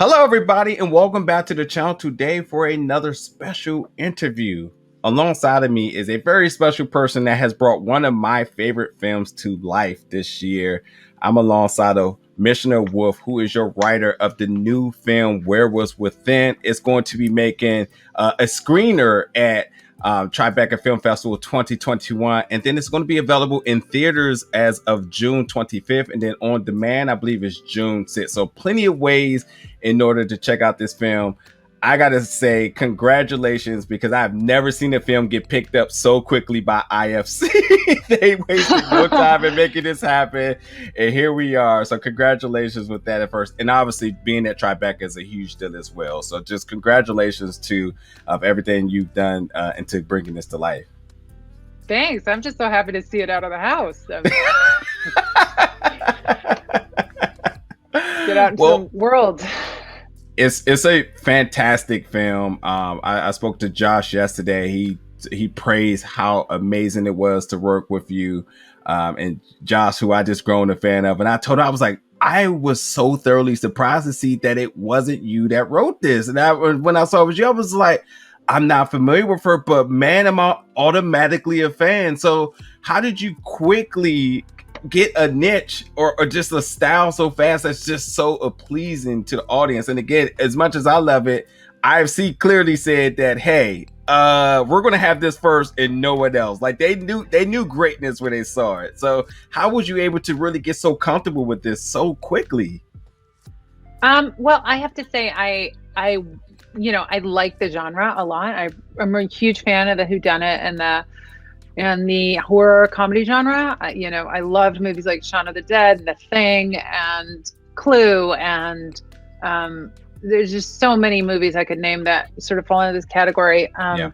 Hello, everybody, and welcome back to the channel today for another special interview. Alongside of me is a very special person that has brought one of my favorite films to life this year. I'm alongside of Mishna Wolff, who is your writer of the new film Werewolves Within. It's going to be making a screener at Tribeca Film Festival 2021, and then it's going to be available in theaters as of June 25th, and then on demand, I believe, is June 6th. So plenty of ways in order to check out this film. I gotta say congratulations, because I've never seen a film get picked up so quickly by IFC. They wasted no time in making this happen, and here we are. So congratulations with that at first, and obviously being at Tribeca is a huge deal as well. So just congratulations to everything you've done into bringing this to life. Thanks. I'm just so happy to see it out of the house. Get out into the world. It's a fantastic film. I spoke to Josh yesterday. He praised how amazing it was to work with you, and Josh, who I just grown a fan of. And I told him, I was like, I was so thoroughly surprised to see that it wasn't you that wrote this. And when I saw it was you, I was like, I'm not familiar with her, but man, am I automatically a fan. So how did you quickly get a niche or just a style so fast that's just so pleasing to the audience? And again, as much as I love it, IFC clearly said that, hey, we're gonna have this first and no one else. Like they knew greatness when they saw it. So how was you able to really get so comfortable with this so quickly? Well, I have to say I like the genre a lot. I'm a huge fan of the whodunit and the horror comedy genre. I loved movies like Shaun of the Dead, and The Thing, and Clue, and there's just so many movies I could name that sort of fall into this category. And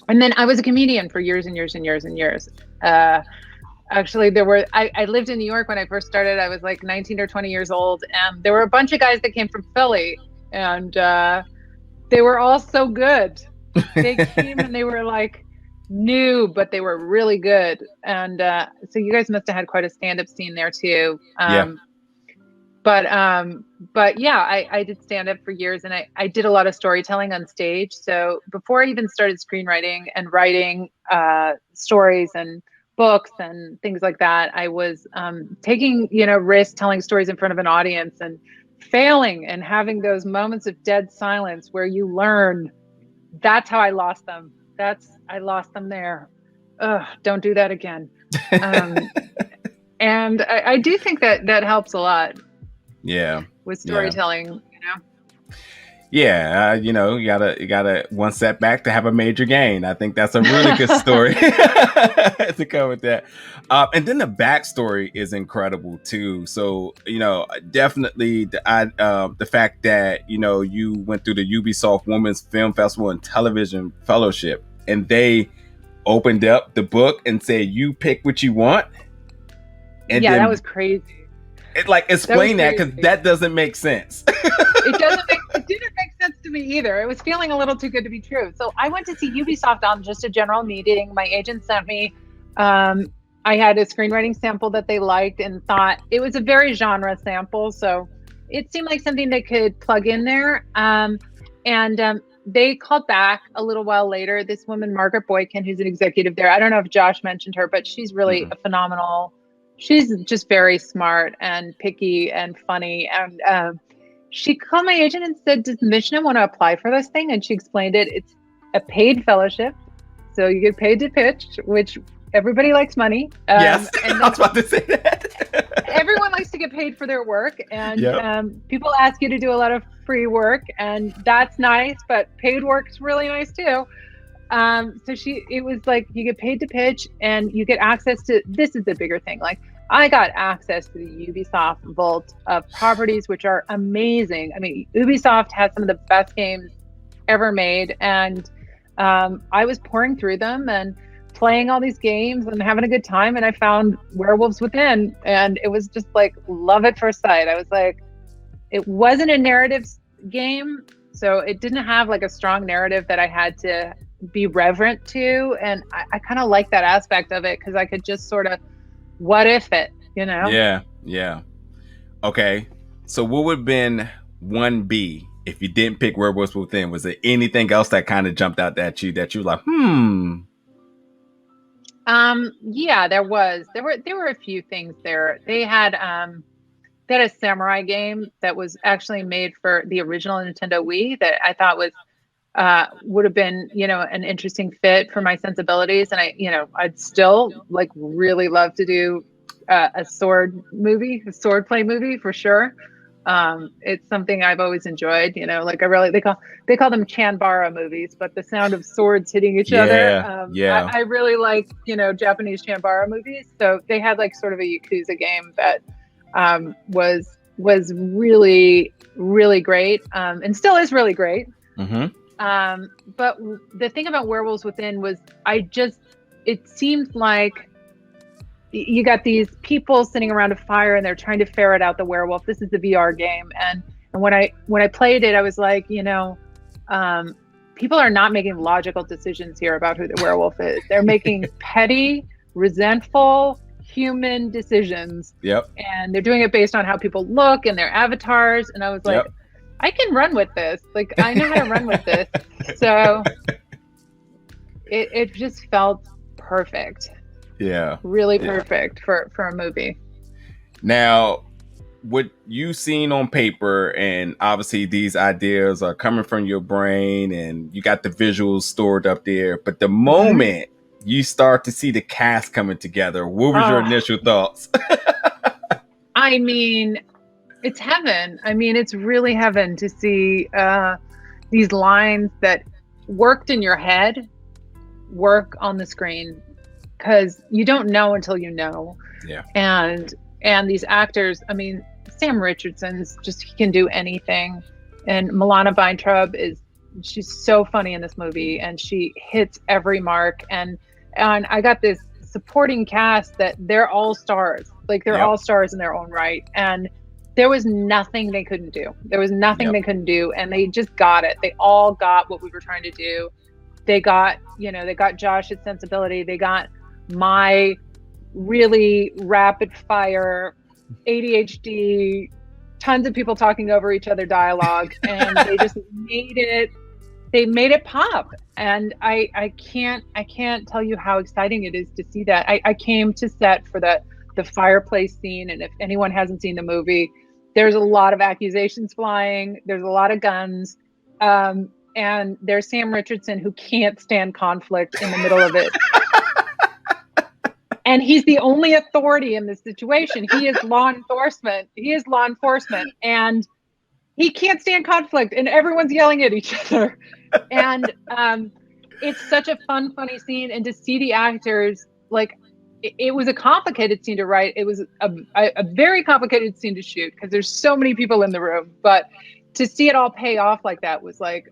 then I was a comedian for years and years and years and years. Actually, I lived in New York when I first started. I was like 19 or 20 years old, and there were a bunch of guys that came from Philly, and they were all so good. They came and they were like new, but they were really good. And so you guys must have had quite a stand-up scene there too. But yeah, I did stand-up for years, and I did a lot of storytelling on stage. So before I even started screenwriting and writing stories and books and things like that, I was taking risks, telling stories in front of an audience and failing and having those moments of dead silence where you learn. That's how I lost them. I lost them there. Ugh, don't do that again. And I do think that helps a lot. Yeah. With storytelling, Yeah, you gotta one setback to have a major gain. I think that's a really good story to come with that. And then the backstory is incredible too. So definitely the fact that you went through the Ubisoft Women's Film Festival and Television Fellowship, and they opened up the book and said, you pick what you want. And that was crazy. Explain that, because that doesn't make sense. It didn't make sense to me either. It was feeling a little too good to be true. So I went to see Ubisoft on just a general meeting. My agent sent me, I had a screenwriting sample that they liked and thought it was a very genre sample. So it seemed like something they could plug in there. They called back a little while later. This woman, Margaret Boykin, who's an executive there. I don't know if Josh mentioned her, but she's really a phenomenal. She's just very smart and picky and funny. And she called my agent and said, does Mishna want to apply for this thing? And she explained it. It's a paid fellowship. So you get paid to pitch, which everybody likes money. Yes, and I was about to say that. Everyone likes to get paid for their work. And people ask you to do a lot of free work. And that's nice, but paid work's really nice too. So it was like, you get paid to pitch and you get access to, this is the bigger thing. Like I got access to the Ubisoft vault of properties, which are amazing. I mean, Ubisoft has some of the best games ever made. And I was pouring through them and playing all these games and having a good time. And I found Werewolves Within, and it was just like love at first sight. I was like, it wasn't a narrative game. So it didn't have like a strong narrative that I had to be reverent to. And I kind of like that aspect of it, because I could just sort of what if it, Yeah. Okay. So what would have been 1B, if you didn't pick Werewolves Within, was there anything else that kind of jumped out at you that you were like, Yeah, there were a few things there. They had a samurai game that was actually made for the original Nintendo Wii that I thought would have been, an interesting fit for my sensibilities. And I'd still like really love to do a sword play movie for sure. It's something I've always enjoyed, like they call them Chanbara movies, but the sound of swords hitting each other. I really like, Japanese Chanbara movies. So they had like sort of a Yakuza game that was really, really great, and still is really great. But the thing about Werewolves Within was it seemed like you got these people sitting around a fire and they're trying to ferret out the werewolf. This is the VR game. And when I played it, I was like, people are not making logical decisions here about who the werewolf is. They're making petty, resentful, human decisions. Yep. And they're doing it based on how people look and their avatars. And I was like, yep. I can run with this. Like, I know how to run with this. So it just felt perfect. Yeah. Really perfect for a movie. Now, what you've seen on paper, and obviously these ideas are coming from your brain and you got the visuals stored up there, but the moment you start to see the cast coming together, what was your initial thoughts? I mean, it's heaven. I mean, it's really heaven to see these lines that worked in your head work on the screen, because you don't know until you know. Yeah. And these actors, I mean, Sam Richardson's just, he can do anything. And Milana Weintraub she's so funny in this movie, and she hits every mark. And I got this supporting cast that they're all stars. Like, they're all stars in their own right. And there was nothing they couldn't do. There was nothing they couldn't do. And they just got it. They all got what we were trying to do. They got Josh's sensibility. They got my really rapid fire ADHD, tons of people talking over each other dialogue, and they just made it pop. And I can't tell you how exciting it is to see that. I came to set for the fireplace scene, and if anyone hasn't seen the movie, there's a lot of accusations flying, there's a lot of guns, and there's Sam Richardson, who can't stand conflict in the middle of it. And he's the only authority in this situation. He is law enforcement. And he can't stand conflict, and everyone's yelling at each other. And it's such a funny scene. And to see the actors, like, it was a complicated scene to write. It was a very complicated scene to shoot, because there's so many people in the room. But to see it all pay off like that was like,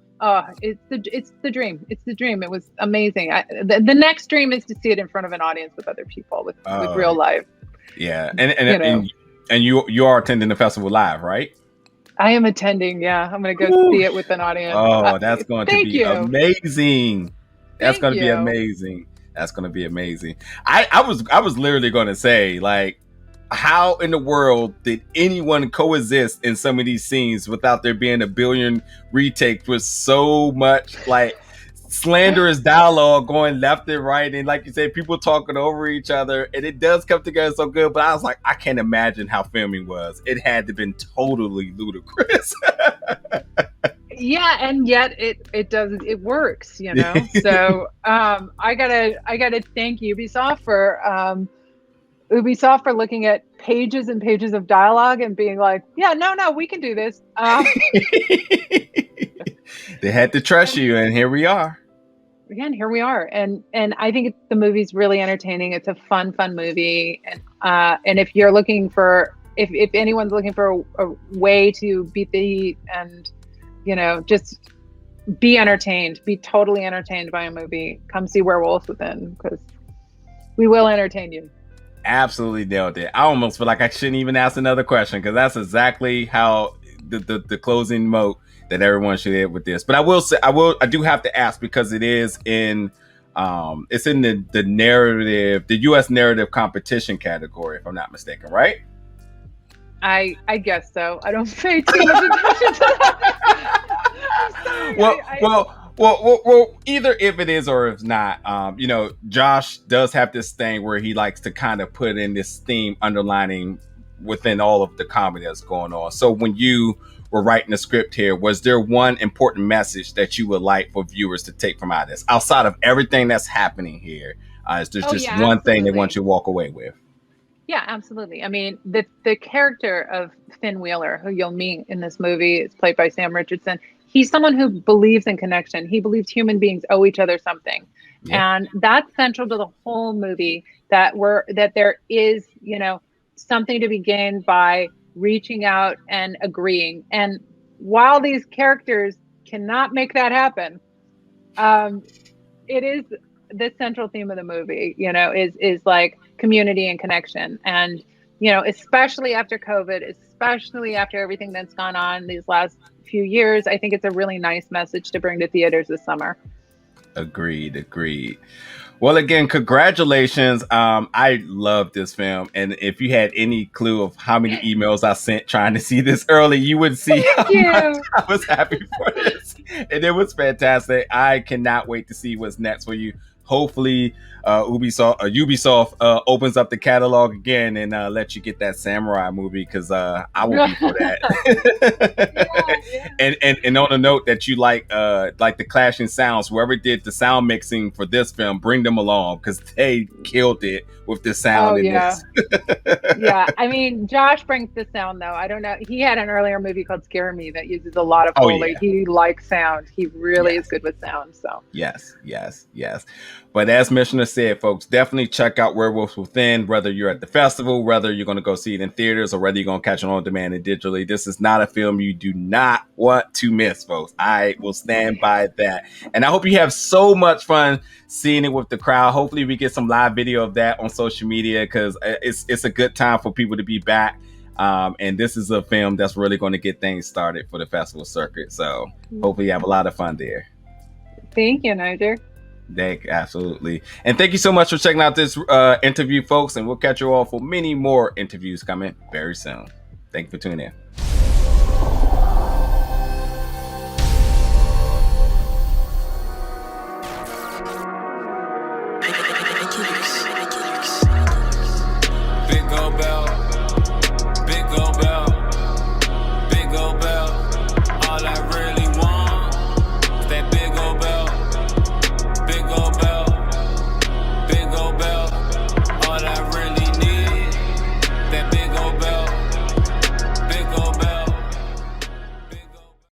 it's the dream. It's the dream. It was amazing. The next dream is to see it in front of an audience with other people, with real life. Yeah, and you are attending the festival live, right? I am attending. Yeah, I'm going to go see it with an audience. Oh, that's going to be amazing. That's going to be amazing. That's going to be amazing. I was literally going to say, like, how in the world did anyone coexist in some of these scenes without there being a billion retakes with so much like slanderous dialogue going left and right, and like you said, people talking over each other, and it does come together so good. But I was like, I can't imagine how filming was. It had to have been totally ludicrous. Yeah, and yet it works, So I gotta thank Ubisoft for looking at pages and pages of dialogue and being like, yeah, no, we can do this. They had to trust you, and here we are. Again, here we are. And I think the movie's really entertaining. It's a fun movie. And if you're looking for, if anyone's looking for a way to beat the heat and, just be entertained, be totally entertained by a movie, come see Werewolves Within, because we will entertain you. Absolutely nailed it. I almost feel like I shouldn't even ask another question, because that's exactly how the closing note that everyone should have with this. But I will say, I do have to ask, because it is in it's in the narrative, the U.S. narrative competition category, if I'm not mistaken, right? I guess so. I don't pay too much attention to that. I'm sorry. Well, either if it is or if not, Josh does have this thing where he likes to kind of put in this theme underlining within all of the comedy that's going on. So when you were writing the script here, was there one important message that you would like for viewers to take from out of this, outside of everything that's happening here? Is there just yeah, one thing they absolutely. want you to walk away with? Yeah, absolutely. I mean, the character of Finn Wheeler, who you'll meet in this movie, is played by Sam Richardson. He's someone who believes in connection. He believes human beings owe each other something. Yeah. And that's central to the whole movie, that there is, something to be gained by reaching out and agreeing. And while these characters cannot make that happen, it is the central theme of the movie, is like community and connection. And, especially after COVID, especially after everything that's gone on these last few years, I think it's a really nice message to bring to theaters this summer. Agreed. Well, again, congratulations. I love this film. And if you had any clue of how many emails I sent trying to see this early, you would see how much I was happy for this. And it was fantastic. I cannot wait to see what's next for you. Hopefully, Ubisoft opens up the catalog again and lets you get that samurai movie, because I will be for that. Yeah. And on a note that you like the clashing sounds, whoever did the sound mixing for this film, bring them along, because they killed it with the sound in this. Yeah, I mean, Josh brings the sound, though. I don't know. He had an earlier movie called Scare Me that uses a lot of Foley. He likes sound. He really is good with sound. So yes. But as Mishna said, folks, definitely check out Werewolves Within, whether you're at the festival, whether you're going to go see it in theaters, or whether you're going to catch it on demand and digitally. This is not a film you do not want to miss, folks. I will stand by that. And I hope you have so much fun seeing it with the crowd. Hopefully we get some live video of that on social media, because it's a good time for people to be back. And this is a film that's really going to get things started for the festival circuit. So hopefully you have a lot of fun there. Thank you, Niger. Absolutely. And thank you so much for checking out this interview, folks. And we'll catch you all for many more interviews coming very soon. Thank you for tuning in.